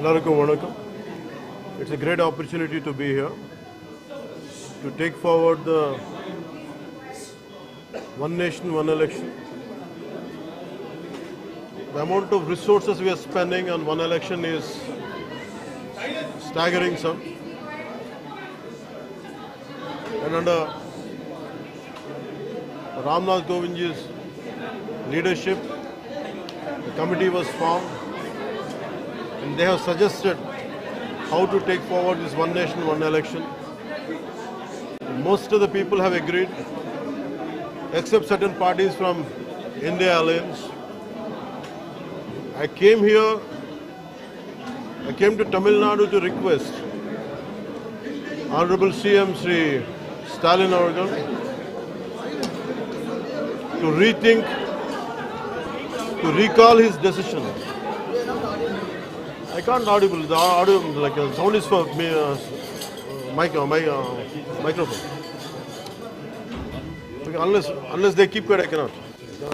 Ellarukkum vanakkam. It's a great opportunity to be here to take forward the one nation, one election. The amount of resources we are spending on one election is staggering some. And under Ramnath Kovindji's leadership, the committee was formed and they have suggested how to take forward this one nation, one election. Most of the people have agreed, except certain parties from India Alliance. I came to Tamil Nadu to request Honorable CM Sri Stalin Avargal to rethink, to recall his decision. I can't audible. The audio, like sound is for me, microphone. Okay, unless they keep quiet, I cannot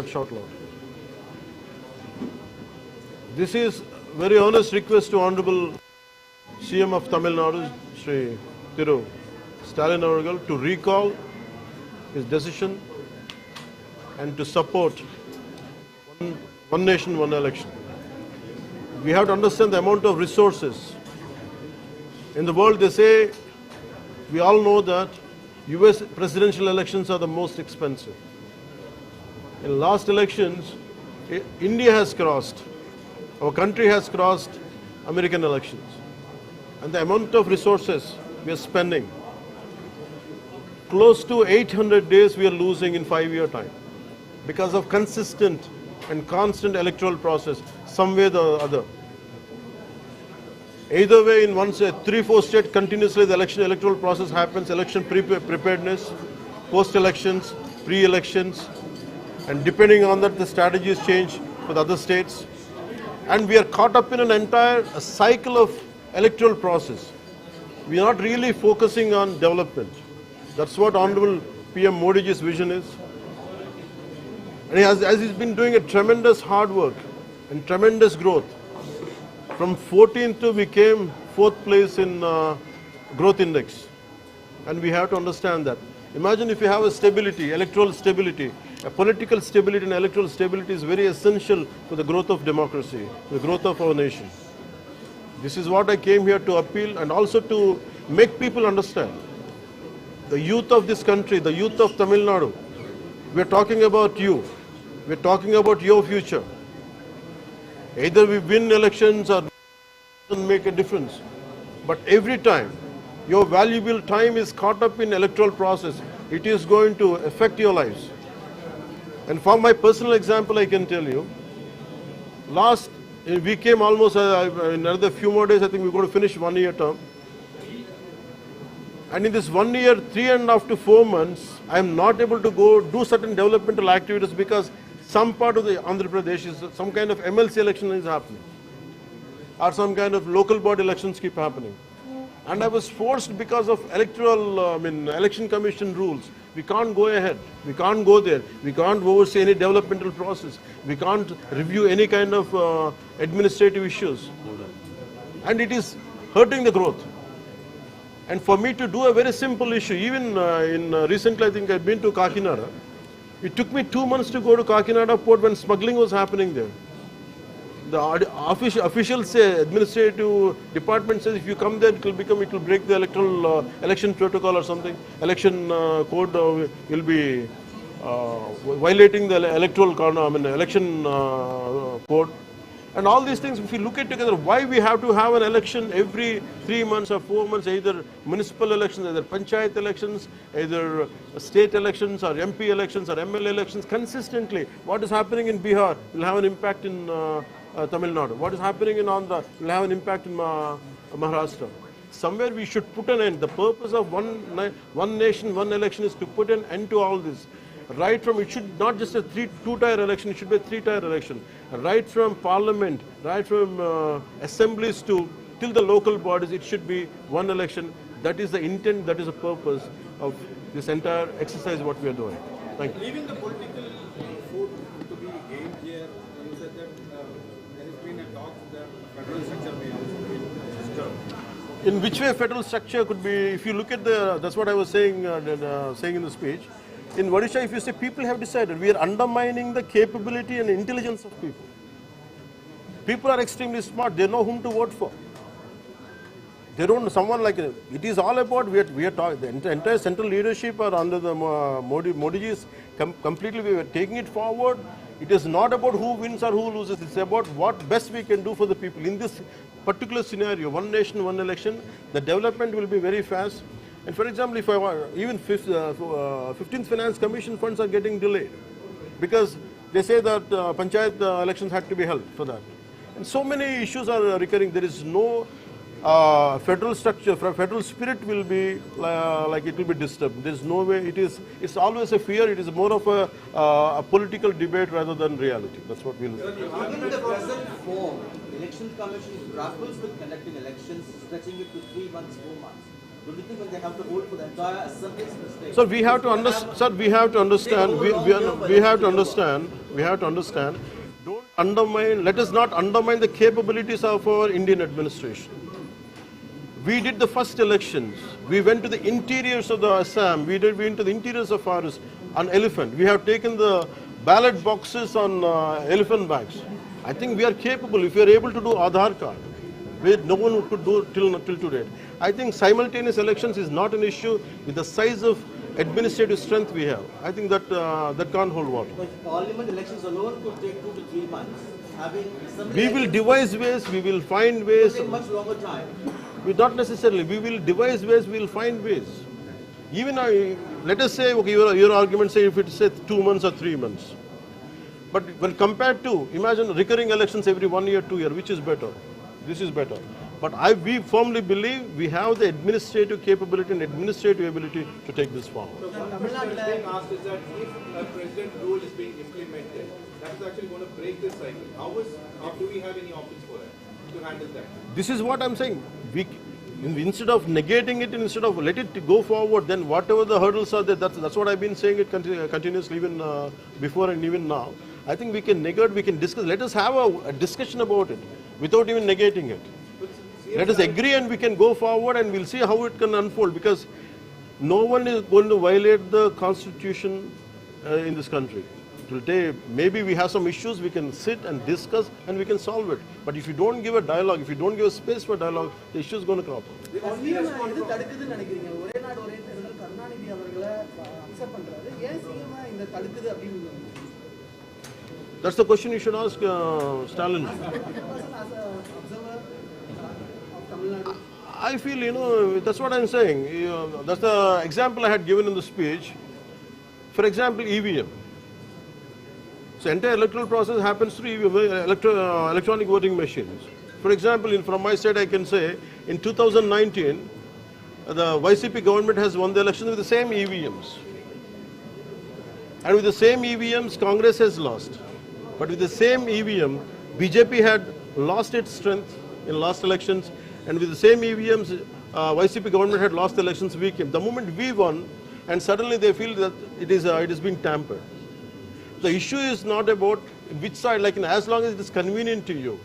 shout loud. This is very honest request to Honorable CM of Tamil Nadu, Sri Thiru Stalin Avargal, to recall his decision and to support one nation, one election. We have to understand the amount of resources. In the world, they say, we all know that US presidential elections are the most expensive. In last elections, India has crossed, our country has crossed American elections. And the amount of resources we are spending, close to 800 days we are losing in 5-year time because of consistent and constant electoral process, some way or the other. Either way, in 3-4 states, continuously the electoral process happens, election preparedness, post-elections, pre-elections, and depending on that, the strategies change for the other states. And we are caught up in an entire cycle of electoral process. We are not really focusing on development. That's what Honorable PM Modi's vision is. And as he's been doing a tremendous hard work and tremendous growth. From 14th to we came 4th place in growth index. And we have to understand that. Imagine if you have a stability, electoral stability, a political stability and electoral stability is very essential for the growth of democracy, the growth of our nation. This is what I came here to appeal and also to make people understand. The youth of this country, the youth of Tamil Nadu, we are talking about you. We are talking about your future. Either we win elections or it doesn't make a difference. But every time your valuable time is caught up in electoral process, it is going to affect your lives. And for my personal example, I can tell you, we came almost in another few more days, I think we're going to finish 1-year term. And in this 1 year, 3.5 to 4 months, I am not able to go do certain developmental activities because some part of the Andhra Pradesh is some kind of MLC election is happening. Or some kind of local board elections keep happening. And I was forced because of election commission rules. We can't go ahead. We can't go there. We can't oversee any developmental process. We can't review any kind of administrative issues. And it is hurting the growth. And for me to do a very simple issue, even recently I think I've been to Kakinada. It took me 2 months to go to Kakinada port when smuggling was happening there. The officials say, administrative department says if you come there, it will break the electoral election protocol or something. Election code will be violating the electoral election code. And all these things, if you look at together, why we have to have an election every 3 months or 4 months, either municipal elections, either panchayat elections, either state elections or MP elections or MLA elections consistently. What is happening in Bihar will have an impact in Tamil Nadu. What is happening in Andhra will have an impact in Maharashtra. Somewhere we should put an end. The purpose of one nation, one election is to put an end to all this. Right from, it should not just a two-tier election, it should be a 3-tier election. Right from parliament, right from assemblies till the local bodies, it should be one election. That is the intent, that is the purpose of this entire exercise what we are doing. Thank you. Leaving the political food to be gained here, you said that there has been a talk that federal structure may also be In which way federal structure could be, if you look at the, that's what I was saying, saying in the speech. In Odisha, if you say people have decided, we are undermining the capability and intelligence of people. People are extremely smart, they know whom to vote for. They don't, someone like, it is all about, we are talking, the entire central leadership are under the Modi ji's completely, we are taking it forward. It is not about who wins or who loses, it's about what best we can do for the people. In this particular scenario, one nation, one election, the development will be very fast. And for example, if I want, even 15th Finance Commission funds are getting delayed because they say that Panchayat elections had to be held for that. And so many issues are recurring. There is no federal structure, federal spirit will be like it will be disturbed. There is no way. It's always a fear. It is more of a political debate rather than reality. That's what we look at. Given the present form, the election commission grapples with conducting elections, stretching it to 3 months, 4 months. Do you think when they have to hold for the entire assembly's mistake? Sir, we have to understand. Sir, we have to understand. We have to understand. We have to understand. Don't undermine. Let us not undermine the capabilities of our Indian administration. We did the first elections. We went to the interiors of the Assam. We went to the interiors of forest on elephant. We have taken the ballot boxes on elephant bags. I think we are capable. If we are able to do Aadhaar card, which no one could do till today. I think simultaneous elections is not an issue with the size of administrative strength we have. I think that that can't hold water. But parliament elections alone could take 2 to 3 months. We will devise ways. We will find ways. It will take much longer time. Not necessarily. We will devise ways. We will find ways. Even let us say, okay, your argument say if it says 2 months or 3 months. But when compared to, imagine recurring elections every 1 year, 2 years, which is better? This is better. But we firmly believe we have the administrative capability and administrative ability to take this forward. So one question that's being asked is that if a president rule is being implemented, that is actually going to break this cycle. How do we have any options for it to handle that? This is what I'm saying. Instead of negating it, instead of let it go forward, then whatever the hurdles are there, that's what I've been saying it continuously even before and even now. I think we can negate, we can discuss. Let us have a discussion about it without even negating it. Let us agree and we can go forward and we'll see how it can unfold, because no one is going to violate the constitution in this country. It will take, maybe we have some issues, we can sit and discuss and we can solve it. But if you don't give a dialogue, if you don't give a space for dialogue, the issue is going to crop up. That's the question you should ask Stalin. I feel, that's what I'm saying. That's the example I had given in the speech. For example, EVM. So entire electoral process happens through EVM, electronic voting machines. For example, from my side, I can say, in 2019, the YCP government has won the elections with the same EVMs. And with the same EVMs, Congress has lost. But with the same EVM, BJP had lost its strength in last elections. And with the same EVMs, YCP government had lost the elections. We came. The moment we won, and suddenly they feel that it is being tampered. The issue is not about which side, like as long as it is convenient to you,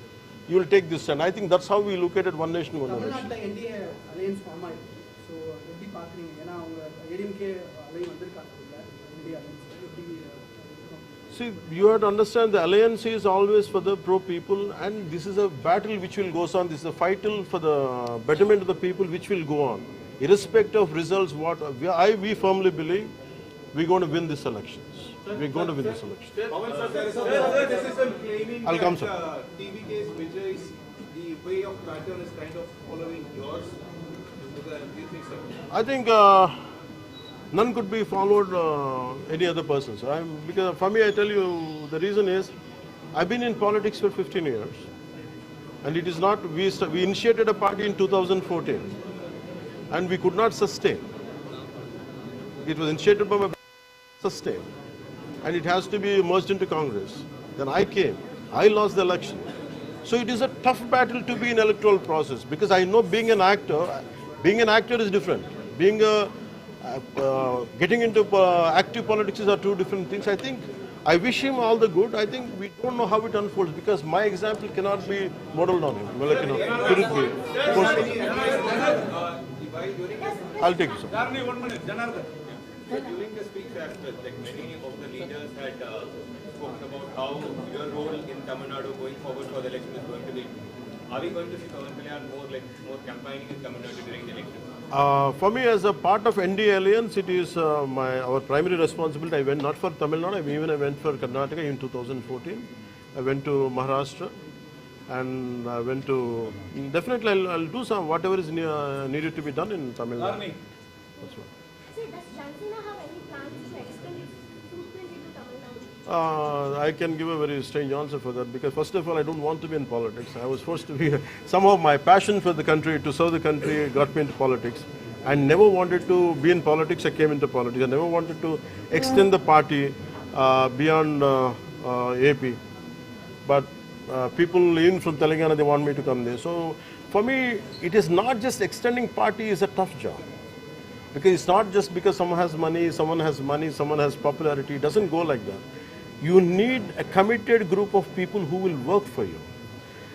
you will take this stand. I think that's how we look at it, one nation, one election. See, you have to understand the alliance is always for the pro-people, and this is a battle which will go on. This is a fight for the betterment of the people which will go on. Irrespective of results, we firmly believe we're going to win these elections. We're going to win this election. Pawan sir, there is a criticism claiming I'll come, that TV case Vijay's, the way of pattern is kind of following yours. Do you think so? I think none could be followed any other person. So because for me, I tell you, the reason is, I've been in politics for 15 years. And it is not, we initiated a party in 2014. And we could not sustain. It was initiated by my sustain. And it has to be merged into Congress. Then I came. I lost the election. So it is a tough battle to be in electoral process, because I know being an actor is different. Being getting into active politics are two different things. I think I wish him all the good. I think we don't know how it unfolds because my example cannot be modeled on him. Well, like, could it be? I'll take it, sir. During the speech as well, like many of the leaders had spoken about how your role in Tamil Nadu going forward for the election is going to be. Are we going to see Pawan Kalyan more campaigning in Tamil Nadu during the election? For me, as a part of NDA alliance, it is our primary responsibility. I went not for Tamil Nadu, I went for Karnataka in 2014. I went to Maharashtra, and I went to. Definitely, I'll do some whatever is needed to be done in Tamil Nadu. That's right. Sir, does Chansina have any plans to extend its footprint into Tamil Nadu? I can give a very strange answer for that because first of all, I don't want to be in politics. I was forced to be. Somehow my passion for the country, to serve the country, got me into politics. I never wanted to be in politics. I came into politics. I never wanted to extend the party beyond AP. But people even from Telangana, they want me to come there. So for me, it is not just extending party is a tough job. Because it's not just because someone has money, someone has popularity. It doesn't go like that. You need a committed group of people who will work for you.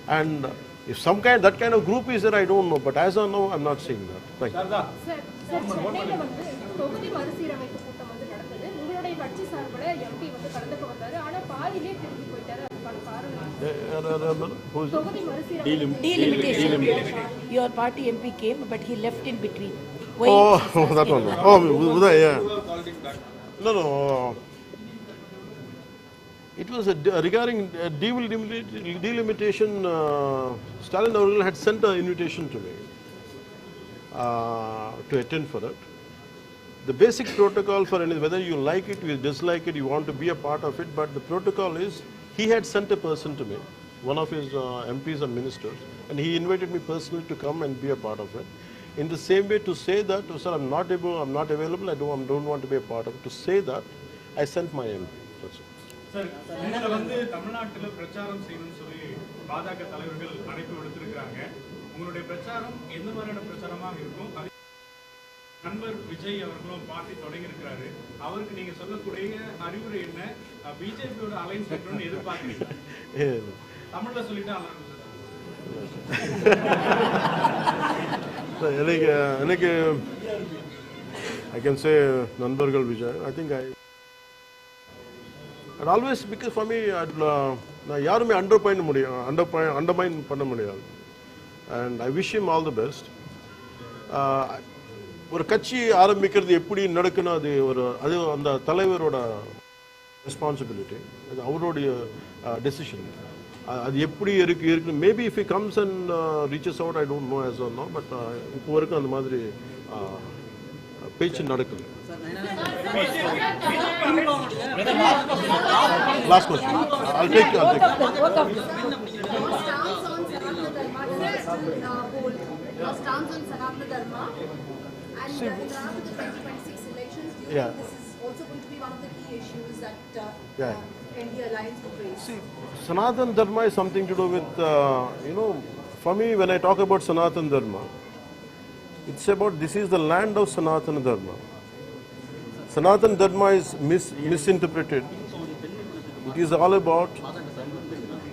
And if that kind of group is there, I don't know. But as of now, I'm not seeing that. Thank you. Sir, சென்னையில வந்து தொகுதி மறுசீரமைப்பு கூட்டம் வந்து நடந்தது. உங்களுடைய கட்சி சார்புல MP வந்து கலந்துக்க வந்தாரு. ஆனா பாதியிலே திரும்பி போயிட்டாரு. அதுக்கான காரணம் தொகுதி Delimitation. Your party MP came, but he left in between. Why? Oh, that one. Oh, Uday, yeah. No. It was regarding delimitation. Stalin Aurel had sent an invitation to me to attend for it. The basic protocol for anything, whether you like it, you dislike it, you want to be a part of it, but the protocol is he had sent a person to me, one of his MPs and ministers, and he invited me personally to come and be a part of it. In the same way, to say that, sir, I'm not available, I don't want to be a part of it. To say that, I sent my MP. That's it. Sir, இதுல வந்து தமிழ்நாட்டுல பிரச்சாரம் செய்யணும்னு சொல்லி பாஜக தலைவர்கள் அழைப்பு விடுத்திருக்காங்க. உங்களுடைய பிரச்சாரம் எந்த மாதிரியான பிரச்சாரமாக இருக்கும்? நண்பர் விஜய் அவர்களும் பார்ட்டி தொடங்கி இருக்கிறாரு. அவருக்கு நீங்க சொல்லக்கூடிய அறிவுரை என்ன? பிஜேபியோட அலைன்ஸ் பெற்றோன்னு எதிர்பார்க்கிறீங்க? தமிழ்ல சொல்லிட்டா எனக்கு I can say நண்பர்கள் Vijay. I think and always, because for me, நான் யாருமே undermine பண்ண முடியாது. And I wish him all the best. ஒரு கட்சி ஆரம்பிக்கிறது எப்படி நடக்கணும், அது அந்த தலைவரோட ரெஸ்பான்சிபிலிட்டி, அது அவருடைய டெசிஷன். அது எப்படி இருக்கு maybe if he comes and reaches out, I don't know as of now, but இப்போ வரைக்கும் அந்த மாதிரி பேச்சு நடக்கல. Last question. I'll take it. stance on Sanatana Dharma stance on Sanatana Dharma and in the run up to the 2026 elections, do you think this is also going to be one of the key issues that NDA alliance will raise? See, Sanatana Dharma is something to do with, for me, when I talk about Sanatana Dharma, it's about this is the land of Sanatana Dharma. Sanatana Dharma is misinterpreted. It is all about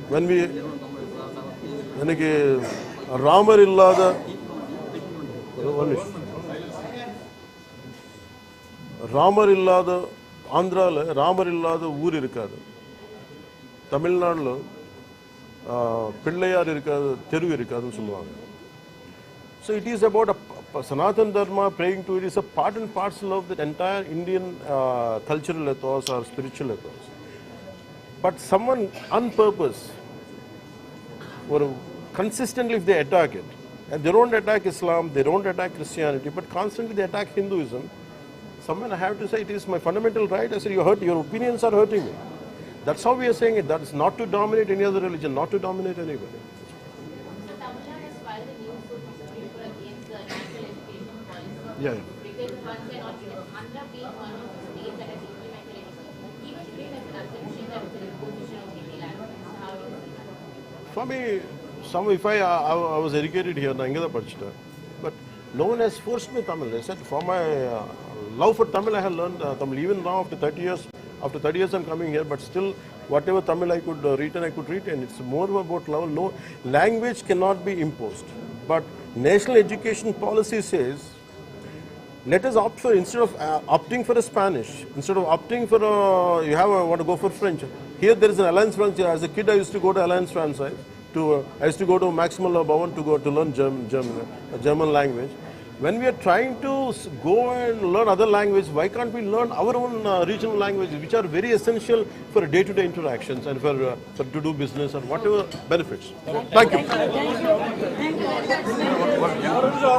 when Ramar illada ஆந்திராவில் ராமர் இல்லாத ஊர் இருக்காது. தமிழ்நாட்டில் பிள்ளையார் இருக்காது, தெரு இருக்காதுன்னு சொல்லுவாங்க. So it is about Sanatana Dharma, praying to it is a part and parcel of the entire Indian cultural ethos or spiritual ethos. But someone on purpose, or consistently if they attack it, and they don't attack Islam, they don't attack Christianity, but constantly they attack Hinduism, someone I have to say it is my fundamental right. I said your opinions are hurting me. That's how we are saying it. That is not to dominate any other religion, not to dominate anybody. Yeah. Because one cannot even under being one of the states that has implemented anything. Even today there's an assumption that it's an imposition of Hindi language. So how do you see that? For me, if I was educated here, but no one has forced me Tamil. I said for my love for Tamil, I have learned Tamil. Even now after 30 years, After 30 years I'm coming here, but still whatever Tamil I could retain. It's more about love. No, language cannot be imposed. But national education policy says, let us opt for, instead of opting for a Spanish, instead of opting for a, want to go for French. Here there is an Alliance Française. As a kid I used to go to Alliance Française. I used to go to Maximal Bhavan to learn German language. When we are trying to go and learn other language, why can't we learn our own regional languages, which are very essential for day-to-day interactions and for to do business and whatever benefits. Thank you. Thank you.